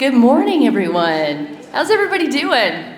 Good morning, everyone. How's everybody doing?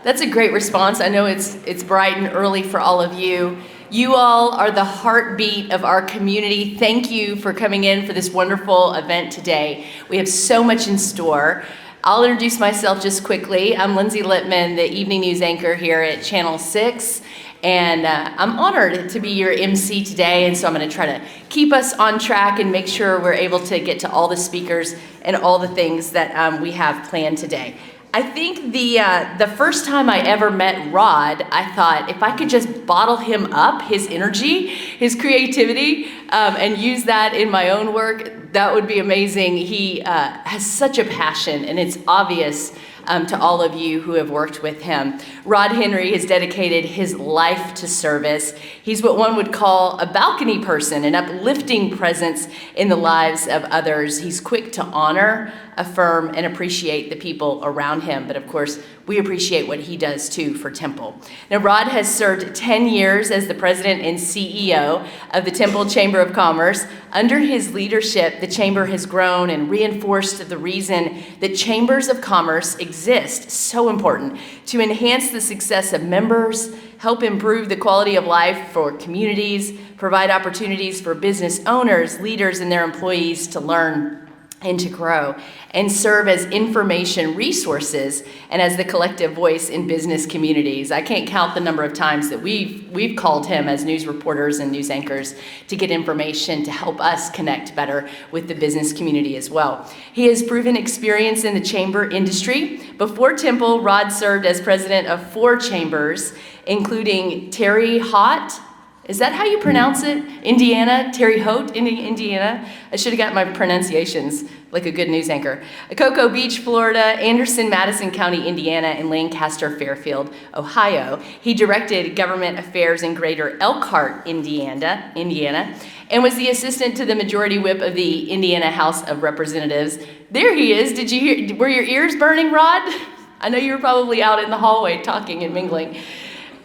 That's a great response. I know it's bright and early for all of you. You all are the heartbeat of our community. Thank you for coming in for this wonderful event today. We have so much in store. I'll introduce myself just quickly. I'm Lindsay Littman, the evening news anchor here at Channel 6. And I'm honored to be your MC today, and so I'm going to try to keep us on track and make sure we're able to get to all the speakers and all the things that we have planned today. I think the first time I ever met Rod, I thought if I could just bottle him up, his energy, his creativity, and use that in my own work, that would be amazing. He has such a passion, and it's obvious to all of you who have worked with him. Rod Henry has dedicated his life to service. He's what one would call a balcony person, an uplifting presence in the lives of others. He's quick to honor, affirm, and appreciate the people around him. But of course, we appreciate what he does too for Temple. Now, Rod has served 10 years as the president and CEO of the Temple Chamber of Commerce. Under his leadership, the chamber has grown and reinforced the reason that chambers of commerce exist, so important, to enhance the success of members, help improve the quality of life for communities, provide opportunities for business owners, leaders, and their employees to learn and to grow, and serve as information resources and as the collective voice in business communities. I can't count the number of times that we've called him as news reporters and news anchors to get information to help us connect better with the business community as well. He has proven experience in the chamber industry. Before Temple, Rod served as president of 4 chambers, including Terre Haute. Is that how you pronounce it? Indiana, Terre Haute, Indiana. I should have got my pronunciations like a good news anchor. Cocoa Beach, Florida, Anderson, Madison County, Indiana, and Lancaster, Fairfield, Ohio. He directed government affairs in Greater Elkhart, Indiana, and was the assistant to the majority whip of the Indiana House of Representatives. There he is. Did you hear? Were your ears burning, Rod? I know you were probably out in the hallway talking and mingling.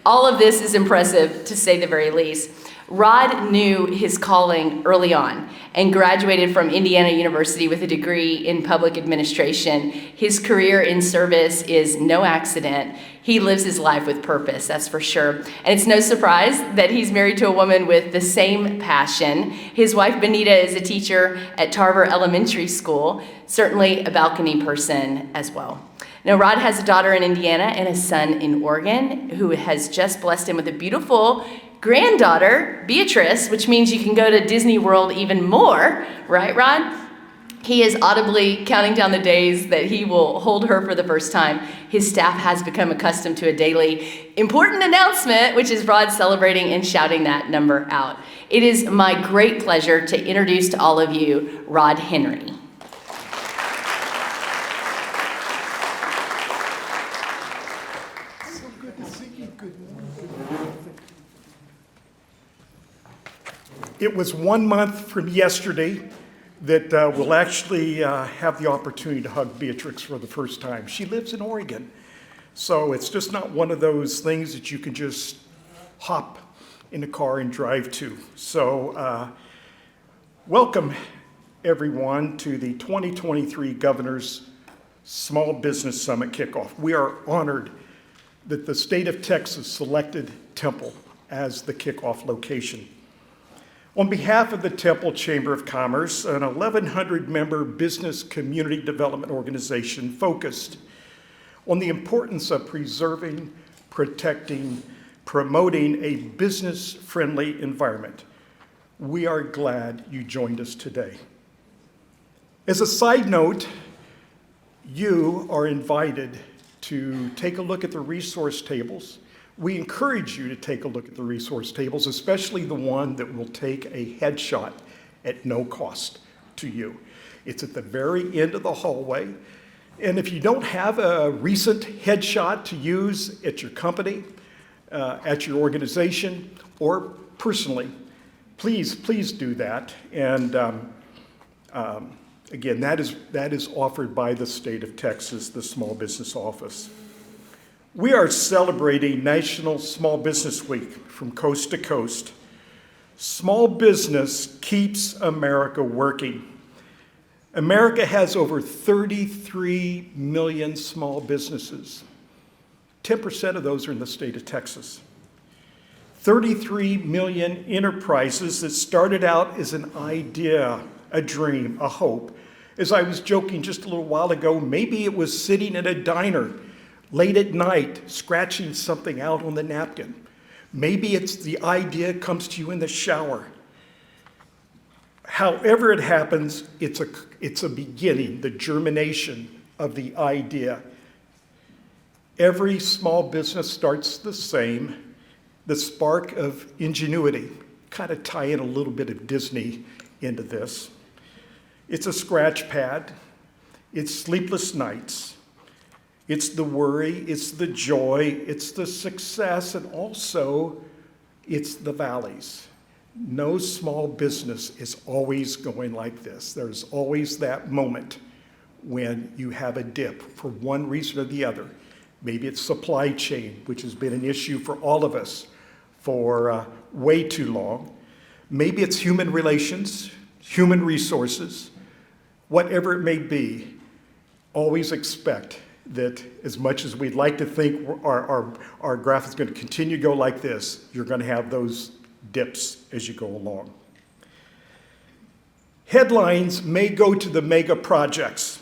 All of this is impressive, to say the very least. Rod knew his calling early on and graduated from Indiana University with a degree in public administration. His career in service is no accident. He lives his life with purpose, that's for sure. And it's no surprise that he's married to a woman with the same passion. His wife, Benita, is a teacher at Tarver Elementary School, certainly a balcony person as well. Now, Rod has a daughter in Indiana and a son in Oregon who has just blessed him with a beautiful granddaughter, Beatrice, which means you can go to Disney World even more, right, Rod? He is audibly counting down the days that he will hold her for the first time. His staff has become accustomed to a daily important announcement, which is Rod celebrating and shouting that number out. It is my great pleasure to introduce to all of you Rod Henry. It was 1 month from yesterday that we'll actually have the opportunity to hug Beatrix for the first time. She lives in Oregon, so it's just not one of those things that you can just hop in a car and drive to. So welcome everyone to the 2023 Governor's Small Business Summit kickoff. We are honored that the state of Texas selected Temple as the kickoff location. On behalf of the Temple Chamber of Commerce, an 1,100-member business community development organization focused on the importance of preserving, protecting, promoting a business-friendly environment, we are glad you joined us today. As a side note, you are invited to take a look at the resource tables. We encourage you to take a look at the resource tables, especially the one that will take a headshot at no cost to you. It's at the very end of the hallway. And if you don't have a recent headshot to use at your company, at your organization, or personally, please do that. And again, that is offered by the state of Texas, the Small Business Office. We are celebrating National Small Business Week from coast to coast. Small business keeps America working. America has over 33 million small businesses. 10% of those are in the state of Texas. 33 million enterprises that started out as an idea, a dream, a hope. As I was joking just a little while ago, maybe it was sitting at a diner late at night, scratching something out on the napkin. Maybe it's the idea comes to you in the shower. However it happens, it's a beginning, the germination of the idea. Every small business starts the same. The spark of ingenuity, kind of tie in a little bit of Disney into this. It's a scratch pad. It's sleepless nights. It's the worry, it's the joy, it's the success, and also it's the valleys. No small business is always going like this. There's always that moment when you have a dip for one reason or the other. Maybe it's supply chain, which has been an issue for all of us for way too long. Maybe it's human relations, human resources, whatever it may be. Always expect that as much as we'd like to think our graph is going to continue to go like this, you're going to have those dips as you go along. Headlines may go to the mega projects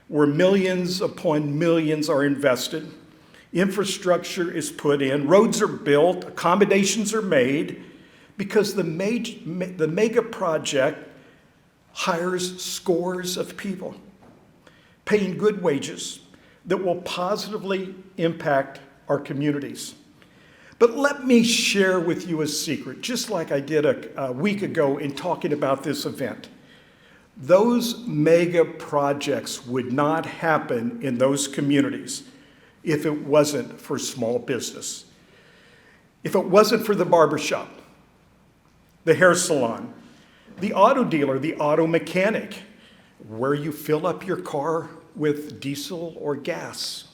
where millions upon millions are invested. Infrastructure is put in, roads are built, accommodations are made, because the mega project hires scores of people, paying good wages that will positively impact our communities. But let me share with you a secret, just like I did a week ago in talking about this event. Those mega projects would not happen in those communities if it wasn't for small business. If it wasn't for the barbershop, the hair salon, the auto dealer, the auto mechanic, where you fill up your car with diesel or gas,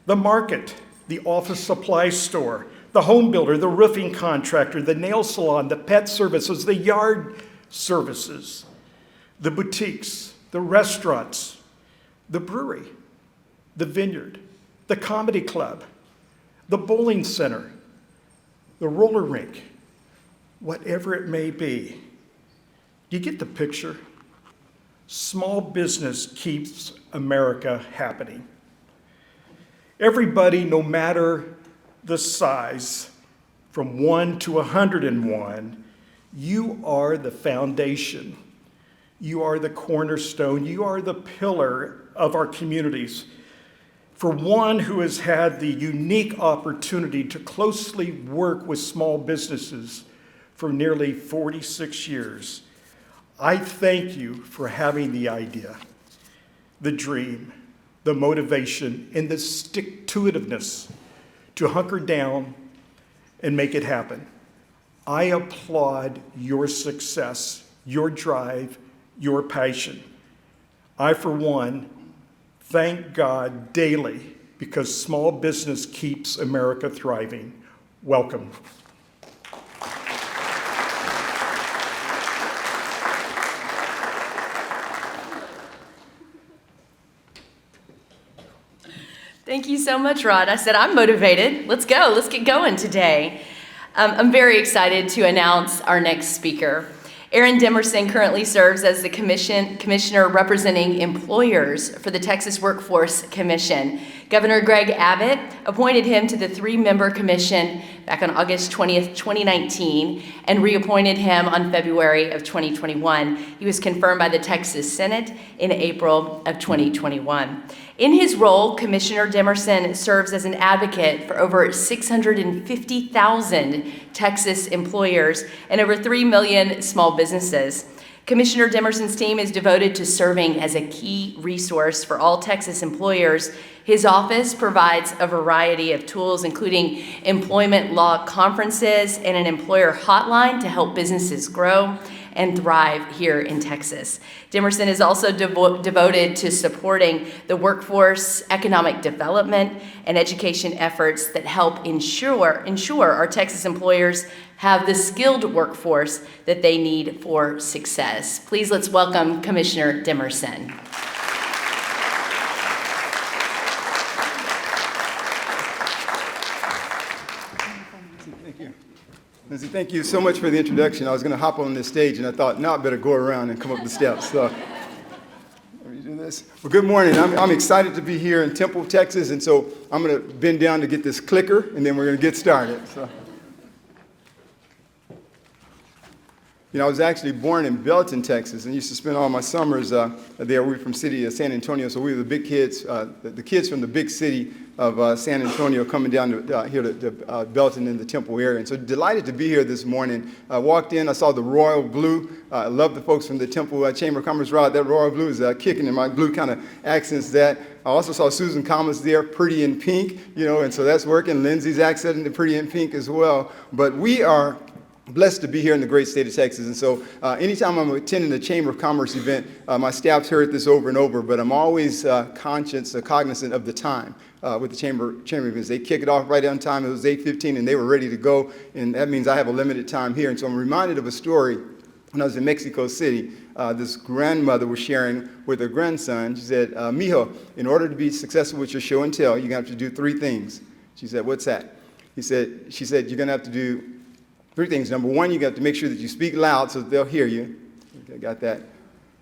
the market, the office supply store, the home builder, the roofing contractor, the nail salon, the pet services, the yard services, the boutiques, the restaurants, the brewery, the vineyard, the comedy club, the bowling center, the roller rink, whatever it may be. You get the picture? Small business keeps America happening. Everybody, no matter the size, from 1 to 101, you are the foundation. You are the cornerstone. You are the pillar of our communities. For one who has had the unique opportunity to closely work with small businesses for nearly 46 years, I thank you for having the idea, the dream, the motivation, and the stick-to-itiveness to hunker down and make it happen. I applaud your success, your drive, your passion. I, for one, thank God daily because small business keeps America thriving. Welcome. Thank you so much, Rod. I said, I'm motivated. Let's go. Let's get going today. I'm very excited to announce our next speaker. Aaron Demerson currently serves as the commissioner representing employers for the Texas Workforce Commission. Governor Greg Abbott appointed him to the 3-member commission back on August 20th, 2019, and reappointed him on February of 2021. He was confirmed by the Texas Senate in April of 2021. In his role, Commissioner Demerson serves as an advocate for over 650,000 Texas employers and over 3 million small businesses. Commissioner Demerson's team is devoted to serving as a key resource for all Texas employers. His office provides a variety of tools, including employment law conferences and an employer hotline to help businesses grow and thrive here in Texas. Demerson is also devoted to supporting the workforce, economic development, and education efforts that help ensure our Texas employers have the skilled workforce that they need for success. Please let's welcome Commissioner Demerson. Lindsay, thank you so much for the introduction. I was going to hop on this stage, and I thought, no, I better go around and come up the steps. So, let me do this. Well, good morning. I'm excited to be here in Temple, Texas, and so I'm going to bend down to get this clicker, and then we're going to get started. So, I was actually born in Belton, Texas, and used to spend all my summers there. We're from city of San Antonio, so we were the big kids, the kids from the big city of San Antonio coming down here to Belton in the Temple area. And so delighted to be here this morning. I walked in, I saw the royal blue. I love the folks from the Temple Chamber of Commerce. Rod, that royal blue is kicking, and my blue kind of accents that. I also saw Susan Thomas there, pretty in pink, and so that's working. Lindsay's accenting the pretty in pink as well. But we are blessed to be here in the great state of Texas. And so anytime I'm attending a Chamber of Commerce event, my staff's heard this over and over, but I'm always cognizant of the time with the Chamber events. They kick it off right on time. It was 8:15 and they were ready to go. And that means I have a limited time here. And so I'm reminded of a story when I was in Mexico City. This grandmother was sharing with her grandson. She said, Mijo, in order to be successful with your show and tell, you're going to have to do 3 things. She said, what's that? She said, you're going to have to do 3 things. Number 1, you got to make sure that you speak loud so that they'll hear you. Okay, got that.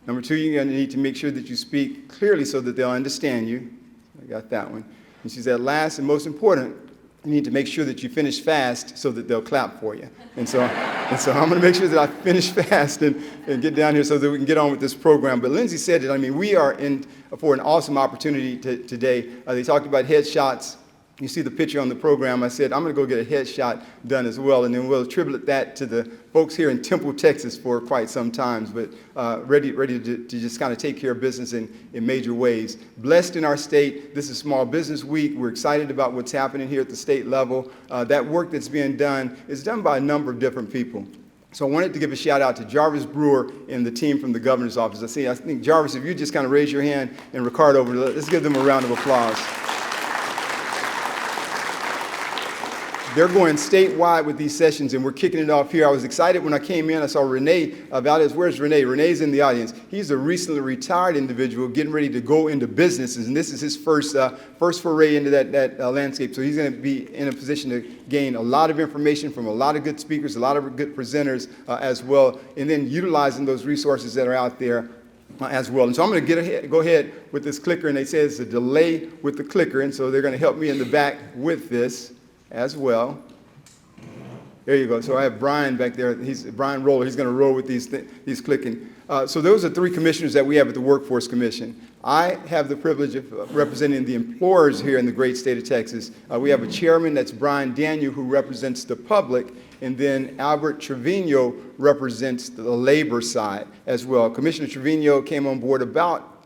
Number 2, you're going to need to make sure that you speak clearly so that they'll understand you. I got that one. And she said, last and most important, you need to make sure that you finish fast so that they'll clap for you. And so I'm going to make sure that I finish fast and get down here so that we can get on with this program. But Lindsay said it. We are in for an awesome opportunity today. They talked about headshots. You see the picture on the program. I said, I'm going to go get a headshot done as well, and then we'll attribute that to the folks here in Temple, Texas for quite some time, but ready to just kind of take care of business in major ways. Blessed in our state. This is Small Business Week. We're excited about what's happening here at the state level. That work that's being done is done by a number of different people. So I wanted to give a shout out to Jarvis Brewer and the team from the governor's office. I think, Jarvis, if you just kind of raise your hand, and Ricardo, let's give them a round of applause. They're going statewide with these sessions, and we're kicking it off here. I was excited when I came in. I saw Renee Valdez. Where's Renee? Renee's in the audience. He's a recently retired individual getting ready to go into businesses, and this is his first foray into that landscape. So he's going to be in a position to gain a lot of information from a lot of good speakers, a lot of good presenters as well, and then utilizing those resources that are out there as well. And so I'm going to go ahead with this clicker, and they say it's a delay with the clicker, and so they're going to help me in the back with this as well. There you go. So I have Brian back there. He's Brian Roller. He's going to roll with these clicking. So those are 3 commissioners that we have at the Workforce Commission. I have the privilege of representing the employers here in the great state of Texas. We have a chairman, that's Brian Daniel, who represents the public, and then Albert Trevino represents the labor side as well. Commissioner Trevino came on board about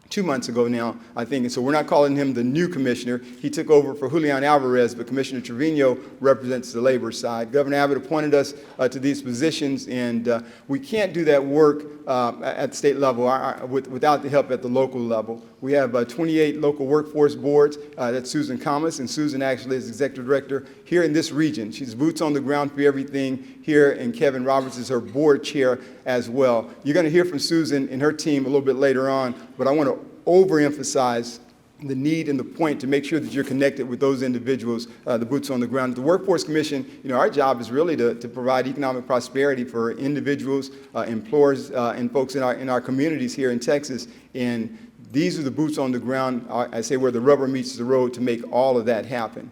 2 months ago now, I think, and so we're not calling him the new commissioner. He took over for Julian Alvarez, but Commissioner Trevino represents the labor side. Governor Abbott appointed us to these positions, and we can't do that work at the state level without the help at the local level. We have 28 local workforce boards. That's Susan Thomas, and Susan actually is executive director here in this region. She's boots on the ground for everything here, and Kevin Roberts is her board chair as well. You're going to hear from Susan and her team a little bit later on, but I want to overemphasize the need and the point to make sure that you're connected with those individuals, the boots on the ground. The Workforce Commission, our job is really to provide economic prosperity for individuals, employers, and folks in our communities here in Texas. And these are the boots on the ground, I say, where the rubber meets the road to make all of that happen.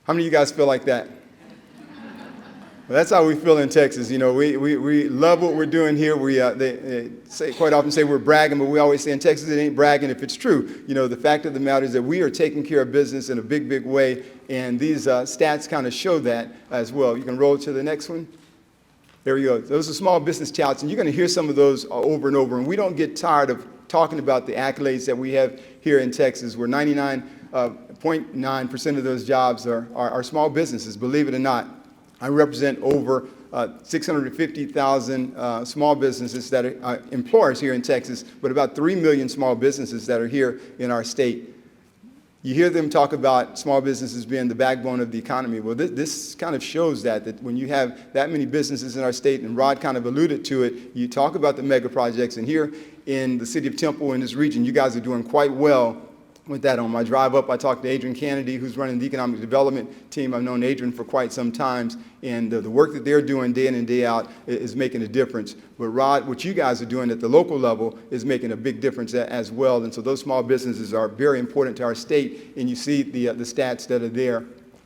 How many of you guys feel like that? Well, that's how we feel in Texas. We love what we're doing here. They quite often say we're bragging, but we always say in Texas it ain't bragging if it's true. The fact of the matter is that we are taking care of business in a big, big way, and these stats kind of show that as well. You can roll to the next one. There we go. Those are small business touts, and you're going to hear some of those over and over, and we don't get tired of talking about the accolades that we have here in Texas, where 99.9% of those jobs are small businesses, believe it or not. I represent over 650,000 small businesses that are employers here in Texas, but about 3 million small businesses that are here in our state. You hear them talk about small businesses being the backbone of the economy. Well, this kind of shows that when you have that many businesses in our state, and Rod kind of alluded to it, you talk about the mega projects, and here in the city of Temple, in this region, you guys are doing quite well with that. On my drive up, I talked to Adrian Kennedy, who's running the economic development team. I've known Adrian for quite some time, and the work that they're doing day in and day out is making a difference. But Rod, what you guys are doing at the local level is making a big difference as well. And so those small businesses are very important to our state, and you see the stats that are there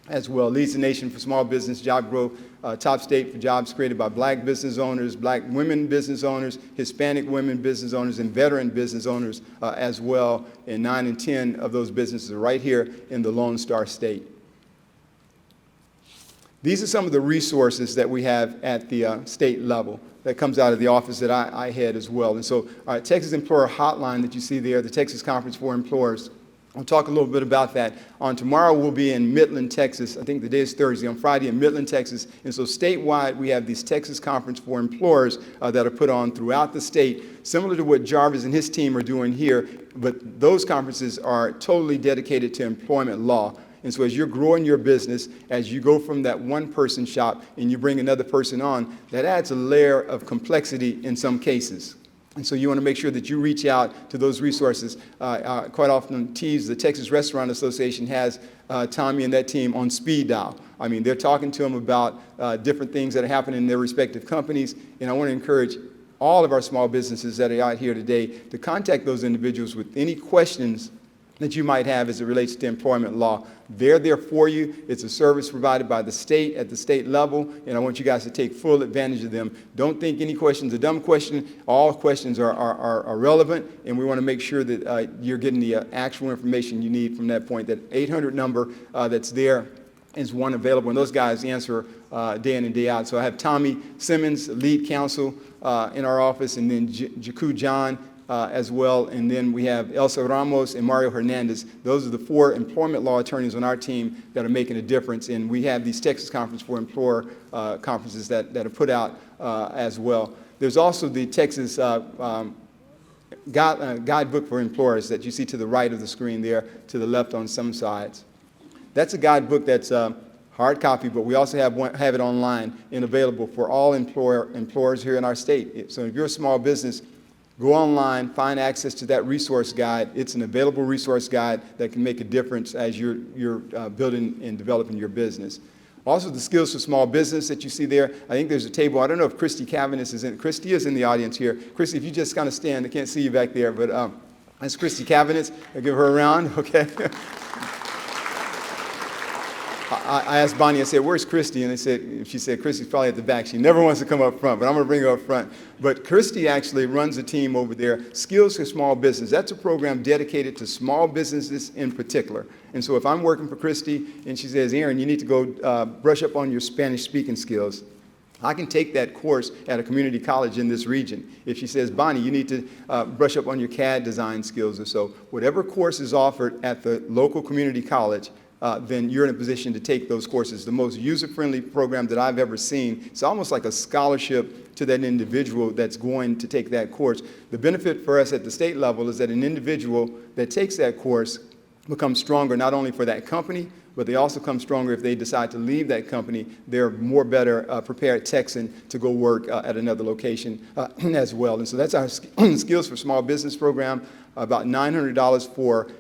as well. Leads the nation for small business job growth, top state for jobs created by black business owners, black women business owners, Hispanic women business owners, and veteran business owners as well. And 9 and 10 of those businesses are right here in the Lone Star State. These are some of the resources that we have at the state level that comes out of the office that I head as well. And so our Texas Employer Hotline that you see there, the Texas Conference for Employers, I'll talk a little bit about that. On tomorrow, we'll be in Midland, Texas. I think the day is Thursday. On Friday in Midland, Texas. And so statewide, we have these Texas Conference for Employers that are put on throughout the state, similar to what Jarvis and his team are doing here. But those conferences are totally dedicated to employment law. And so as you're growing your business, as you go from that one-person shop and you bring another person on, that adds a layer of complexity in some cases. And so you want to make sure that you reach out to those resources. Quite often, TEAS, the Texas Restaurant Association, has Tommy and that team on speed dial. I mean, they're talking to them about different things that are happening in their respective companies. And I want to encourage all of our small businesses that are out here today to contact those individuals with any questions that you might have as it relates to employment law. They're there for you. It's a service provided by the state at the state level, and I want you guys to take full advantage of them. Don't think any question's a dumb question. All questions are relevant, and we want to make sure that you're getting the actual information you need from that point. That 800 number that's there is one available, and those guys answer day in and day out. So I have Tommy Simmons, lead counsel in our office, and then Jaku John, as well, and then we have Elsa Ramos and Mario Hernandez. Those are the 4 employment law attorneys on our team that are making a difference, and we have these Texas Conference for Employer conferences that are put out as well. There's also the Texas guidebook for employers that you see to the right of the screen there, to the left on some sides. That's a guidebook that's hard copy, but we also have it online and available for all employers here in our state. So if you're a small business, go online, find access to that resource guide. It's an available resource guide that can make a difference as you're building and developing your business. Also, the skills for small business that you see there. I think there's a table. I don't know if Christy Cavanis is in. Christy is in the audience here. Christy, if you just kind of stand, I can't see you back there, but that's Christy Cavanis. I'll give her a round, okay? I asked Bonnie, I said, where's Christy? And she said, Christy's probably at the back. She never wants to come up front, but I'm going to bring her up front. But Christy actually runs a team over there, Skills for Small Business. That's a program dedicated to small businesses in particular. And so if I'm working for Christy and she says, Aaron, you need to go brush up on your Spanish speaking skills, I can take that course at a community college in this region. If she says, Bonnie, you need to brush up on your CAD design skills or so, whatever course is offered at the local community college, then you're in a position to take those courses. The most user-friendly program that I've ever seen. It's almost like a scholarship to that individual that's going to take that course. The benefit for us at the state level is that an individual that takes that course becomes stronger not only for that company, but they also come stronger if they decide to leave that company. They're more better prepared Texan to go work at another location as well. And so that's our Skills for Small Business program, about $900 for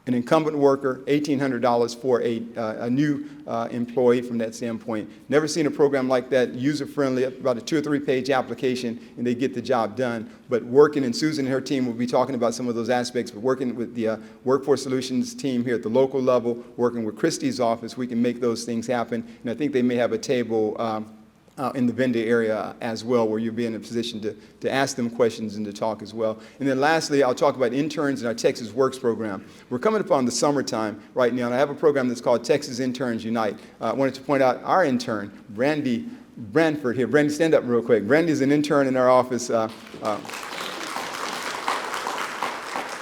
an incumbent worker, $1,800 for a new employee from that standpoint. Never seen a program like that, user-friendly, about a 2 or 3 page application, and they get the job done. But working, and Susan and her team will be talking about some of those aspects, but working with the Workforce Solutions team here at the local level, working with Christy's office, we can make those things happen. And I think they may have a table in the vendor area as well, where you'll be in a position to ask them questions and to talk as well. And then lastly, I'll talk about interns in our Texas Works program. We're coming upon the summertime right now, and I have a program that's called Texas Interns Unite. I wanted to point out our intern, Brandy Branford here. Brandy, stand up real quick. Brandy's an intern in our office.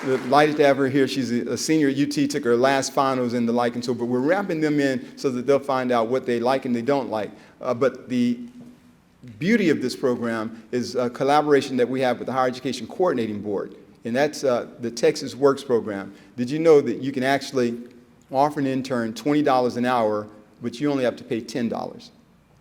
Delighted to have her here. She's a senior at UT, took her last finals and the like, and so, but we're wrapping them in so that they'll find out what they like and they don't like. But the beauty of this program is a collaboration that we have with the Higher Education Coordinating Board. and that's the Texas Works program. Did you know that you can actually offer an intern $20 an hour, but you only have to pay $10?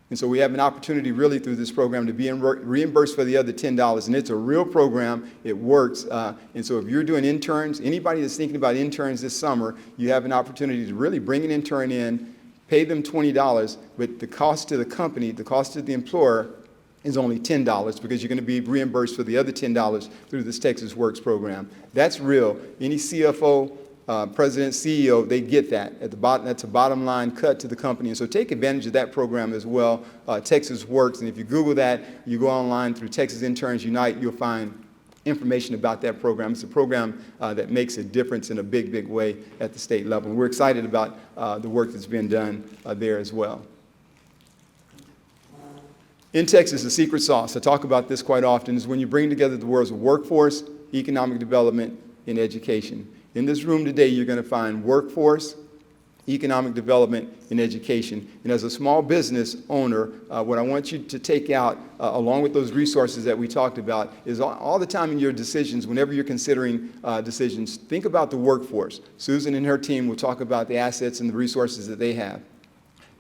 And so we have an opportunity really through this program to be reimbursed for the other $10. And it's a real program. It works. And so if you're doing interns, anybody that's thinking about interns this summer, you have an opportunity to really bring an intern in, pay them $20, but the cost to the company, the cost to the employer is only $10 because you're going to be reimbursed for the other $10 through this Texas Works program. That's real. Any CFO, president, CEO, they get that at the bottom. That's a bottom line cut to the company. And so take advantage of that program as well, Texas Works. And if you Google that, you go online through Texas Interns Unite, you'll find information about that program. It's a program that makes a difference in a big, big way at the state level. And we're excited about the work that's being done there as well. In Texas, the secret sauce, I talk about this quite often, is when you bring together the worlds of workforce, economic development, and education. In this room today, you're going to find workforce, economic development, and education. And as a small business owner, what I want you to take out, along with those resources that we talked about, is all the time in your decisions, whenever you're considering decisions, think about the workforce. Susan and her team will talk about the assets and the resources that they have.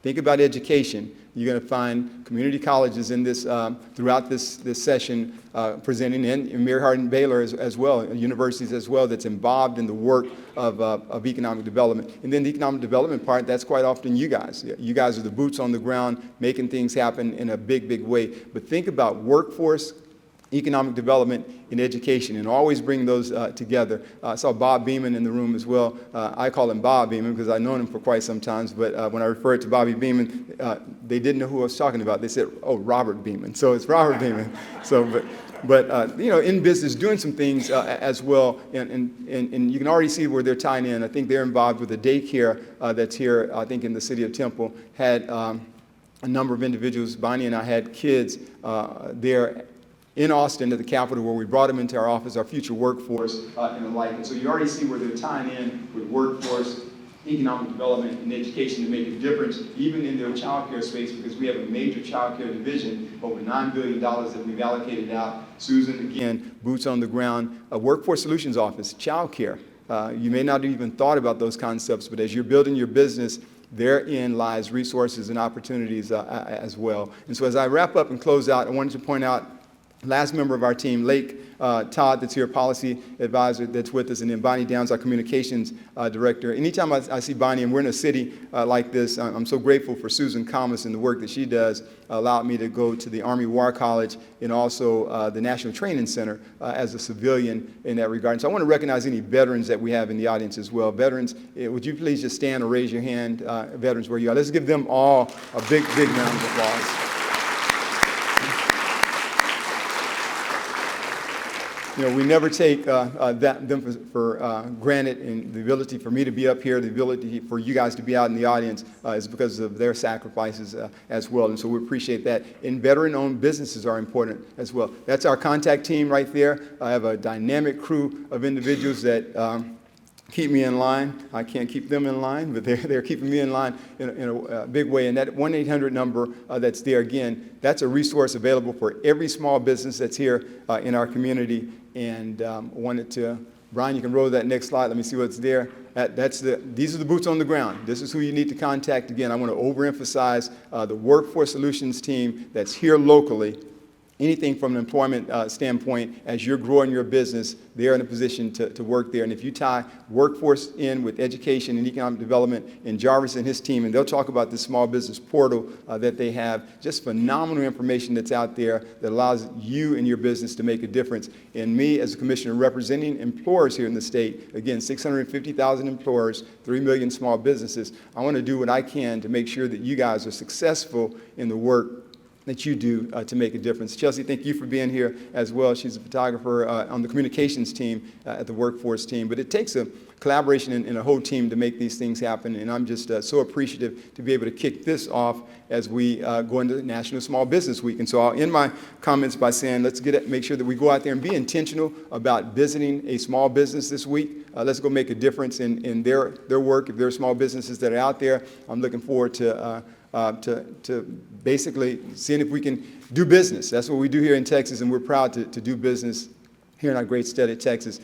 Think about education. You're going to find community colleges in this throughout this session presenting, and Mary Hardin Baylor as well, universities as well, that's involved in the work of economic development. And then the economic development part, that's quite often you guys. You guys are the boots on the ground, making things happen in a big, big way. But think about workforce, economic development, and education, and always bring those together. I saw Bob Beeman in the room as well. I call him Bob Beeman because I've known him for quite some time, but when I referred to Bobby Beeman, they didn't know who I was talking about. They said, oh, Robert Beeman. So it's Robert Beeman. So, but you know, in business, doing some things as well, and you can already see where they're tying in. I think they're involved with a daycare that's here, I think in the city of Temple, had a number of individuals. Bonnie and I had kids there in Austin at the Capitol, where we brought them into our office, our future workforce and the like. And so you already see where they're tying in with workforce, economic development, and education to make a difference, even in their child care space, because we have a major child care division, over $9 billion that we've allocated out. Susan, again, boots on the ground, a workforce solutions office, child care. You may not have even thought about those concepts, but as you're building your business, therein lies resources and opportunities as well. And so as I wrap up and close out, I wanted to point out last member of our team, Lake Todd, that's here, policy advisor, that's with us, and then Bonnie Downs, our communications director. Anytime I see Bonnie, and we're in a city like this, I'm so grateful for Susan Thomas and the work that she does, allowed me to go to the Army War College and also the National Training Center as a civilian in that regard. And so I want to recognize any veterans that we have in the audience as well. Veterans, would you please just stand or raise your hand, veterans, where you are. Let's give them all a big, big round of applause. You know, we never take them for granted, and the ability for me to be up here, the ability for you guys to be out in the audience is because of their sacrifices as well. And so we appreciate that. And veteran-owned businesses are important as well. That's our contact team right there. I have a dynamic crew of individuals that keep me in line. I can't keep them in line, but they're keeping me in line in a big way. And that 1-800 number that's there, again, that's a resource available for every small business that's here in our community. And wanted to, Brian, you can roll that next slide. Let me see what's there. These are the boots on the ground. This is who you need to contact. Again, I want to overemphasize the Workforce Solutions team that's here locally. Anything from an employment standpoint, as you're growing your business, they're in a position to work there. And if you tie workforce in with education and economic development, and Jarvis and his team, and they'll talk about the small business portal that they have, just phenomenal information that's out there that allows you and your business to make a difference. And me, as a commissioner representing employers here in the state, again, 650,000 employers, 3 million small businesses, I want to do what I can to make sure that you guys are successful in the work that you do to make a difference. Chelsea, thank you for being here as well. She's a photographer on the communications team at the workforce team. But it takes a collaboration and a whole team to make these things happen. And I'm just so appreciative to be able to kick this off as we go into National Small Business Week. And so I'll end my comments by saying, let's make sure that we go out there and be intentional about visiting a small business this week. Let's go make a difference in their work. If there are small businesses that are out there, I'm looking forward to basically seeing if we can do business. That's what we do here in Texas, and we're proud to do business here in our great state of Texas.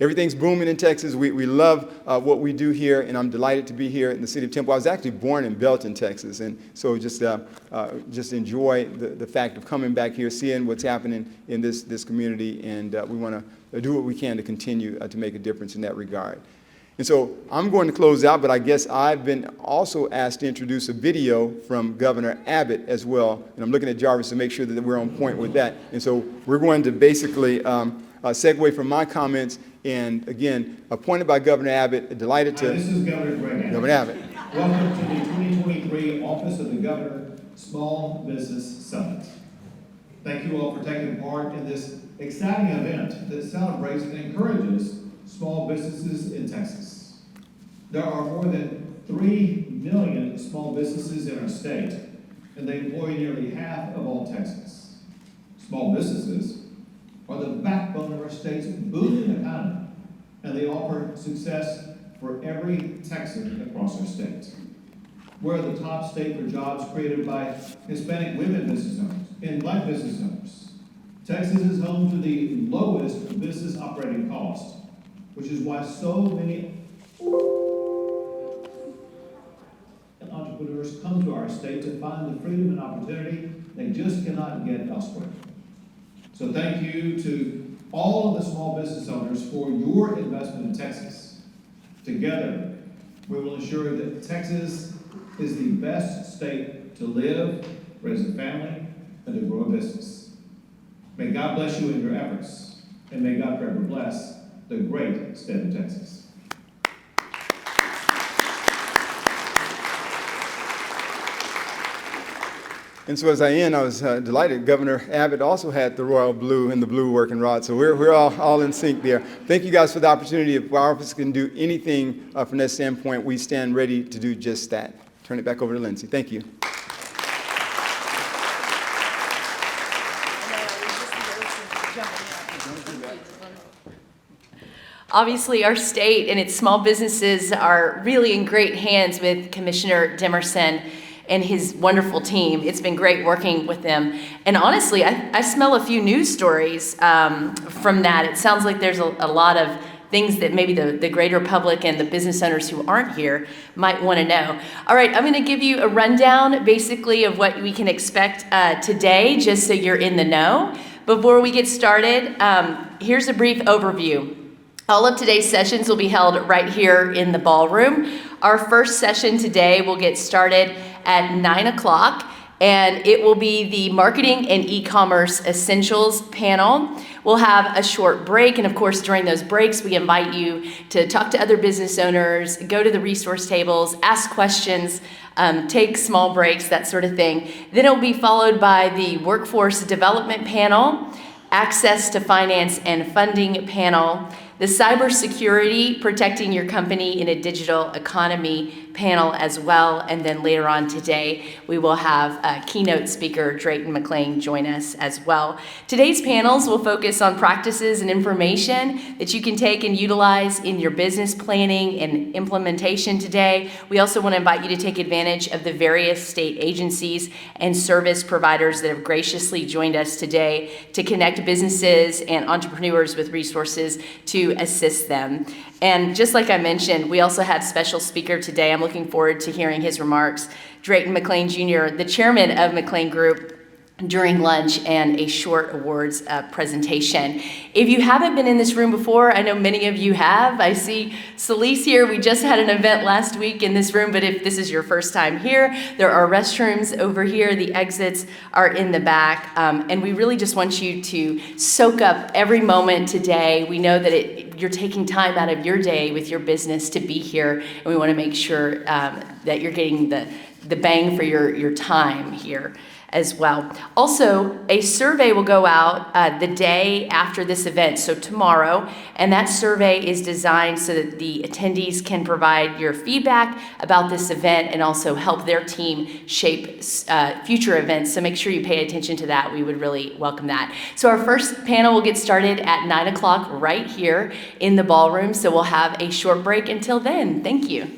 Everything's booming in Texas. We love what we do here, and I'm delighted to be here in the city of Temple. I was actually born in Belton, Texas, and so just enjoy the fact of coming back here, seeing what's happening in this community, and we want to do what we can to continue to make a difference in that regard. And so I'm going to close out, but I guess I've been also asked to introduce a video from Governor Abbott as well, and I'm looking at Jarvis to make sure that we're on point with that. And so we're going to basically segue from my comments. And again, appointed by Governor Abbott, delighted to. This is Governor Greg Abbott. Governor Abbott. Welcome to the 2023 Office of the Governor Small Business Summit. Thank you all for taking part in this exciting event that celebrates and encourages small businesses in Texas. There are more than 3 million small businesses in our state, and they employ nearly half of all Texans. Small businesses are the backbone of our state's booming economy, and they offer success for every Texan across our state. We're the top state for jobs created by Hispanic women business owners and Black business owners. Texas is home to the lowest business operating cost, which is why so many entrepreneurs come to our state to find the freedom and opportunity they just cannot get elsewhere. So thank you to all of the small business owners for your investment in Texas. Together, we will ensure that Texas is the best state to live, raise a family, and to grow a business. May God bless you in your efforts, and may God forever bless the great state of Texas. And so as I end, I was delighted. Governor Abbott also had the royal blue and the blue working rod, so we're all in sync there. Thank you guys for the opportunity. If our office can do anything from that standpoint, we stand ready to do just that. Turn it back over to Lindsay. Thank you. Obviously, our state and its small businesses are really in great hands with Commissioner Demerson and his wonderful team. It's been great working with them. And honestly, I smell a few news stories from that. It sounds like there's a lot of things that maybe the greater public and the business owners who aren't here might want to know. All right, I'm going to give you a rundown basically of what we can expect today, just so you're in the know. Before we get started, here's a brief overview. All of today's sessions will be held right here in the ballroom. Our first session today will get started at 9 o'clock, and it will be the Marketing and E-commerce Essentials panel. We'll have a short break, and of course, during those breaks, we invite you to talk to other business owners, go to the resource tables, ask questions, take small breaks, that sort of thing. Then it'll be followed by the Workforce Development panel, Access to Finance and Funding panel, the Cybersecurity Protecting Your Company in a Digital Economy panel as well. And then later on today, we will have keynote speaker Drayton McClain join us as well. Today's panels will focus on practices and information that you can take and utilize in your business planning and implementation today. We also want to invite you to take advantage of the various state agencies and service providers that have graciously joined us today to connect businesses and entrepreneurs with resources to assist them. And just like I mentioned, we also have special speaker today. I'm looking forward to hearing his remarks. Drayton McClain Jr., the chairman of McClain Group, during lunch and a short awards presentation. If you haven't been in this room before, I know many of you have. I see Celise here. We just had an event last week in this room, but if this is your first time here, there are restrooms over here. The exits are in the back. And we really just want you to soak up every moment today. We know that you're taking time out of your day with your business to be here, and we want to make sure that you're getting the bang for your time here as well. Also, a survey will go out the day after this event, so tomorrow, and that survey is designed so that the attendees can provide your feedback about this event and also help their team shape future events, so make sure you pay attention to that. We would really welcome that. So our first panel will get started at 9 o'clock right here in the ballroom, so we'll have a short break until then. Thank you.